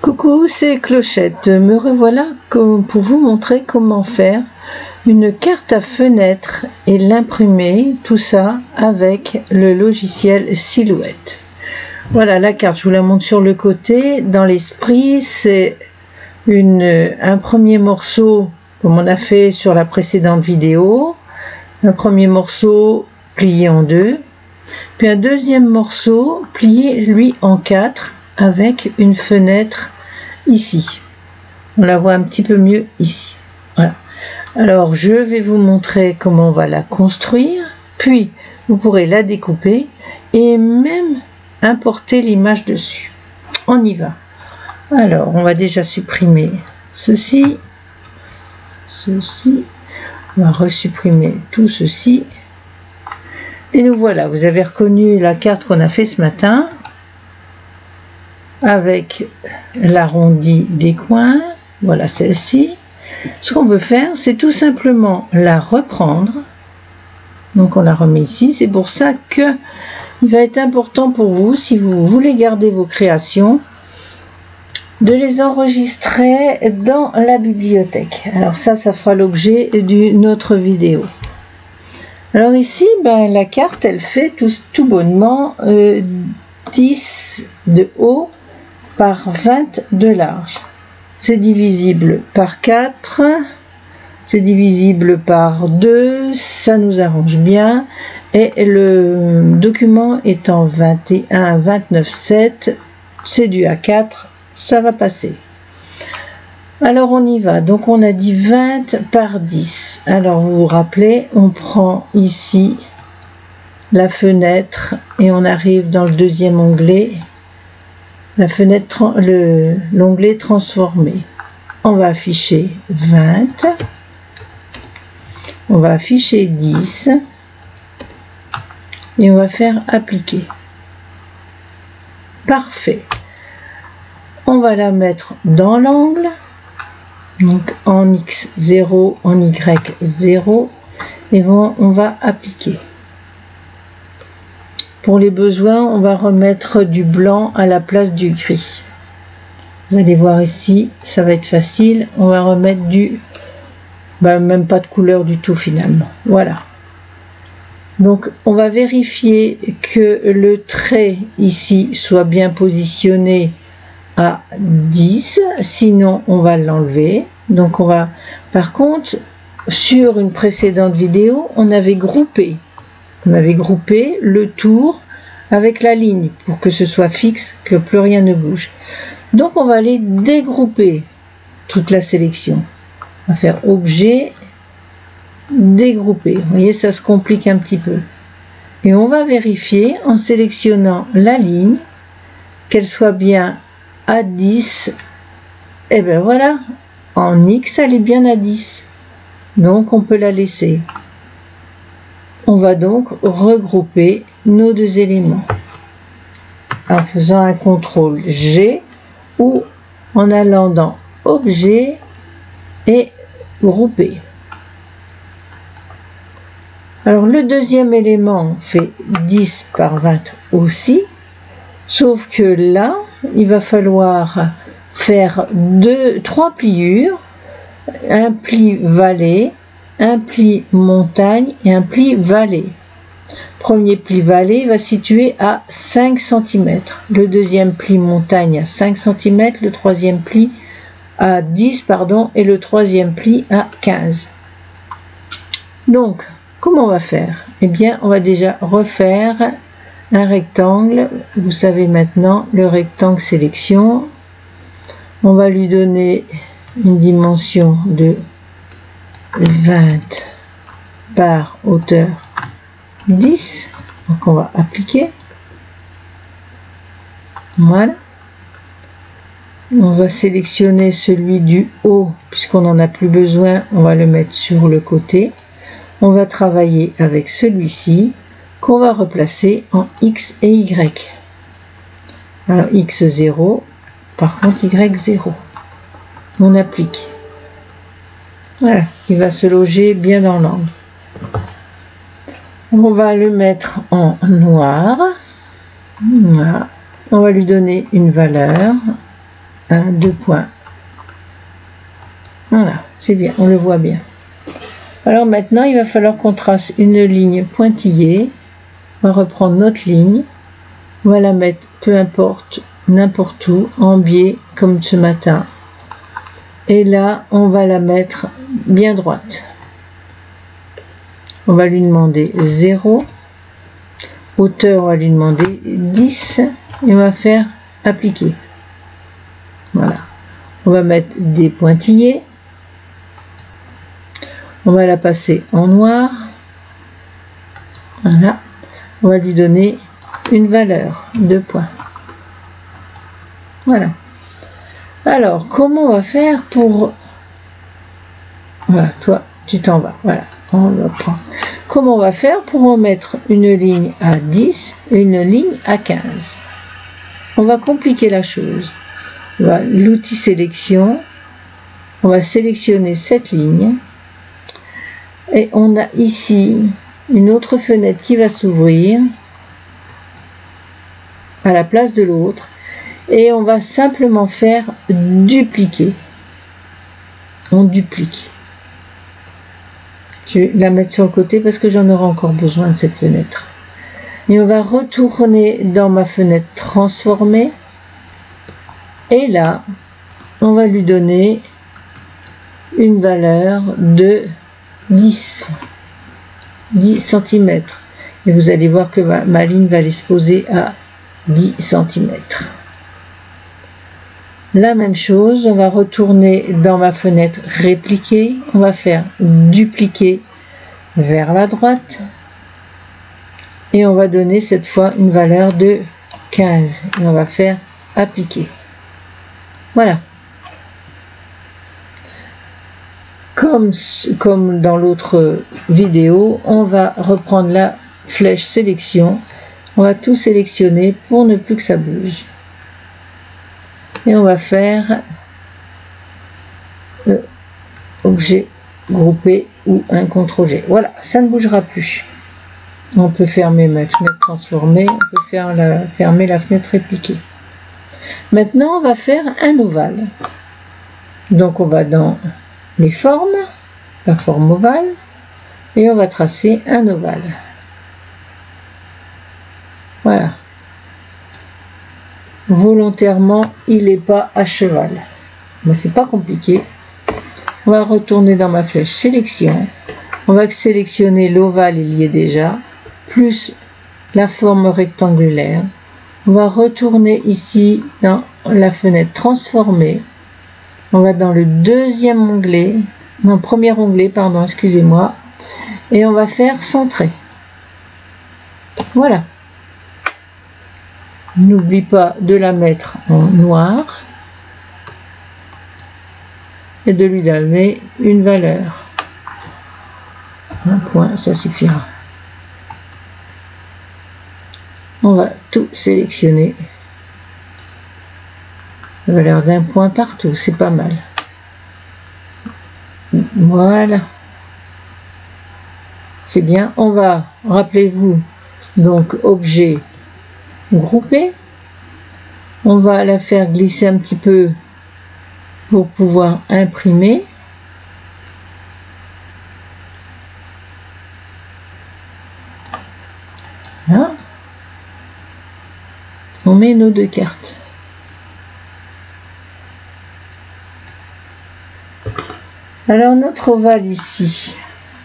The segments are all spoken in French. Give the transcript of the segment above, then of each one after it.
Coucou, c'est Clochette. Me revoilà pour vous montrer comment faire une carte à fenêtre et l'imprimer, tout ça avec le logiciel Silhouette. Voilà la carte, je vous la montre sur le côté. Dans l'esprit, c'est un premier morceau comme on a fait sur la précédente vidéo, un premier morceau plié en deux, puis un deuxième morceau plié lui en quatre avec une fenêtre ici. On la voit un petit peu mieux ici. Voilà. Alors je vais vous montrer comment on va la construire, puis vous pourrez la découper et même importer l'image dessus. On y va. Alors on va déjà supprimer ceci, on va resupprimer tout ceci et nous voilà. Vous avez reconnu la carte qu'on a fait ce matin avec l'arrondi des coins. Voilà celle-ci. Ce qu'on peut faire, c'est tout simplement la reprendre. Donc on la remet ici. C'est pour ça que il va être important pour vous, si vous voulez garder vos créations, de les enregistrer dans la bibliothèque. Alors ça fera l'objet d'une autre vidéo. Alors ici, la carte, elle fait tout bonnement 10 de haut par 20 de large. C'est divisible par 4, c'est divisible par 2, ça nous arrange bien. Et le document étant 21, 29, 7, c'est du A4, ça va passer. Alors on y va. Donc on a dit 20 par 10. Alors vous vous rappelez, on prend ici la fenêtre et on arrive dans le deuxième onglet. La fenêtre, l'onglet transformé. On va afficher 20. On va afficher 10. Et on va faire appliquer. Parfait. On va la mettre dans l'angle. Donc en X0, en Y0. Et on va appliquer. Pour les besoins, on va remettre du blanc à la place du gris. Vous allez voir ici, ça va être facile. On va remettre même pas de couleur du tout finalement. Voilà. Donc on va vérifier que le trait ici soit bien positionné à 10. Sinon, on va l'enlever. Donc on va... Par contre, sur une précédente vidéo, on avait groupé le tour avec la ligne pour que ce soit fixe, que plus rien ne bouge. Donc on va aller dégrouper toute la sélection. On va faire objet, dégrouper. Vous voyez, ça se complique un petit peu. Et on va vérifier en sélectionnant la ligne qu'elle soit bien à 10. Et bien voilà, en X elle est bien à 10. Donc on peut la laisser. On va donc regrouper nos deux éléments en faisant un CTRL G ou en allant dans Objet et Grouper. Alors le deuxième élément fait 10 par 20 aussi, sauf que là, il va falloir faire 3 pliures, un pli vallée, un pli montagne et un pli vallée. Premier pli vallée va situer à 5 cm, le deuxième pli montagne à 5 cm, le troisième pli à 10 et le troisième pli à 15. Donc, comment on va faire? Eh bien, on va déjà refaire un rectangle. Vous savez maintenant le rectangle sélection. On va lui donner une dimension de 20 par hauteur 10. Donc on va appliquer. Voilà. On va sélectionner celui du haut, puisqu'on n'en a plus besoin, on va le mettre sur le côté. On va travailler avec celui-ci qu'on va replacer en X et Y. Alors X0, par contre Y0. On applique. Voilà, il va se loger bien dans l'angle. On va le mettre en noir. Voilà. On va lui donner une valeur 2 points. Voilà, c'est bien, on le voit bien. Alors maintenant, il va falloir qu'on trace une ligne pointillée. On va reprendre notre ligne. On va la mettre, peu importe, n'importe où, en biais, comme ce matin. Et là, on va la mettre bien droite. On va lui demander 0. Hauteur, on va lui demander 10. Et on va faire appliquer. Voilà. On va mettre des pointillés. On va la passer en noir. Voilà. On va lui donner une valeur, 2 points. Voilà. Alors, comment on va faire pour... Voilà, toi, tu t'en vas. Voilà, on va prendre. Comment on va faire pour remettre une ligne à 10 et une ligne à 15? On va compliquer la chose. L'outil sélection. On va sélectionner cette ligne. Et on a ici une autre fenêtre qui va s'ouvrir à la place de l'autre. Et on va simplement faire dupliquer. On duplique. Je vais la mettre sur le côté parce que j'en aurai encore besoin de cette fenêtre. Et on va retourner dans ma fenêtre transformée. Et là, on va lui donner une valeur de 10 cm. Et vous allez voir que ma ligne va aller se poser à 10 cm. La même chose, on va retourner dans ma fenêtre répliquer, on va faire dupliquer vers la droite et on va donner cette fois une valeur de 15 et on va faire appliquer. Voilà. Comme dans l'autre vidéo, on va reprendre la flèche sélection, on va tout sélectionner pour ne plus que ça bouge. Et on va faire objet groupé ou un CTRL-G. Voilà, ça ne bougera plus. On peut fermer ma fenêtre transformée, on peut fermer la fenêtre répliquée. Maintenant, on va faire un ovale. Donc, on va dans les formes, la forme ovale, et on va tracer un ovale. Voilà. Volontairement, il n'est pas à cheval. Mais c'est pas compliqué. On va retourner dans ma flèche sélection. On va sélectionner l'ovale, il y est déjà, plus la forme rectangulaire. On va retourner ici dans la fenêtre transformée. On va dans le deuxième onglet, non, premier onglet, pardon, excusez-moi. Et on va faire centrer. Voilà. N'oublie pas de la mettre en noir et de lui donner une valeur. Un point, ça suffira. On va tout sélectionner. La valeur d'un point partout, c'est pas mal. Voilà. C'est bien. On va, rappelez-vous, donc objet groupé. On va la faire glisser un petit peu pour pouvoir imprimer. Là. On met nos deux cartes. Alors notre ovale ici,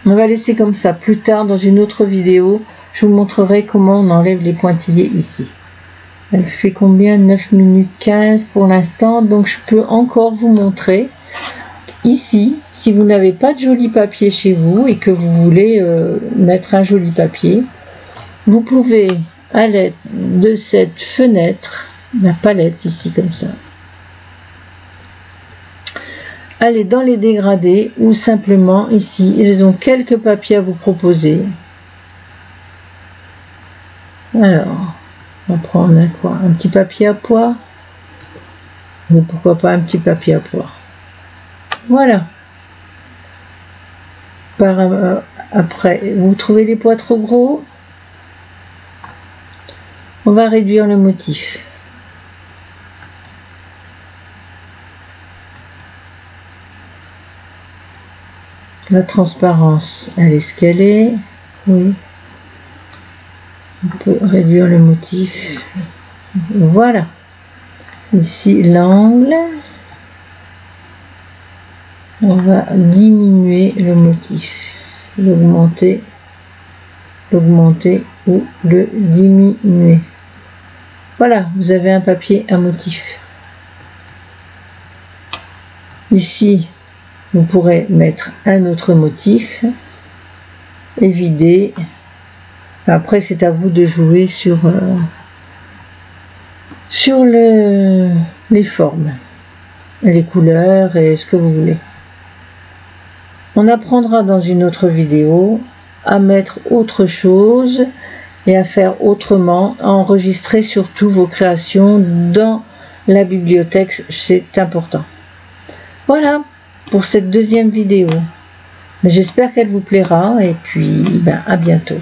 on va laisser comme ça. Plus tard dans une autre vidéo, je vous montrerai comment on enlève les pointillés ici. Elle fait combien? 9 minutes 15 pour l'instant, donc je peux encore vous montrer. Ici, si vous n'avez pas de joli papier chez vous et que vous voulez mettre un joli papier, vous pouvez, à l'aide de cette fenêtre, la palette ici comme ça, aller dans les dégradés ou simplement ici, ils ont quelques papiers à vous proposer. Alors, on va prendre quoi? Un petit papier à pois, ou pourquoi pas un petit papier à pois. Voilà. Après, vous trouvez les pois trop gros, on va réduire le motif. La transparence, elle est ce qu'elle est. Oui. On peut réduire le motif. Voilà. Ici, l'angle. On va diminuer le motif. L'augmenter ou le diminuer. Voilà, vous avez un papier à motif. Ici, vous pourrez mettre un autre motif et vider. Après, c'est à vous de jouer sur les formes, et les couleurs et ce que vous voulez. On apprendra dans une autre vidéo à mettre autre chose et à faire autrement, à enregistrer surtout vos créations dans la bibliothèque, c'est important. Voilà pour cette deuxième vidéo. J'espère qu'elle vous plaira et puis à bientôt.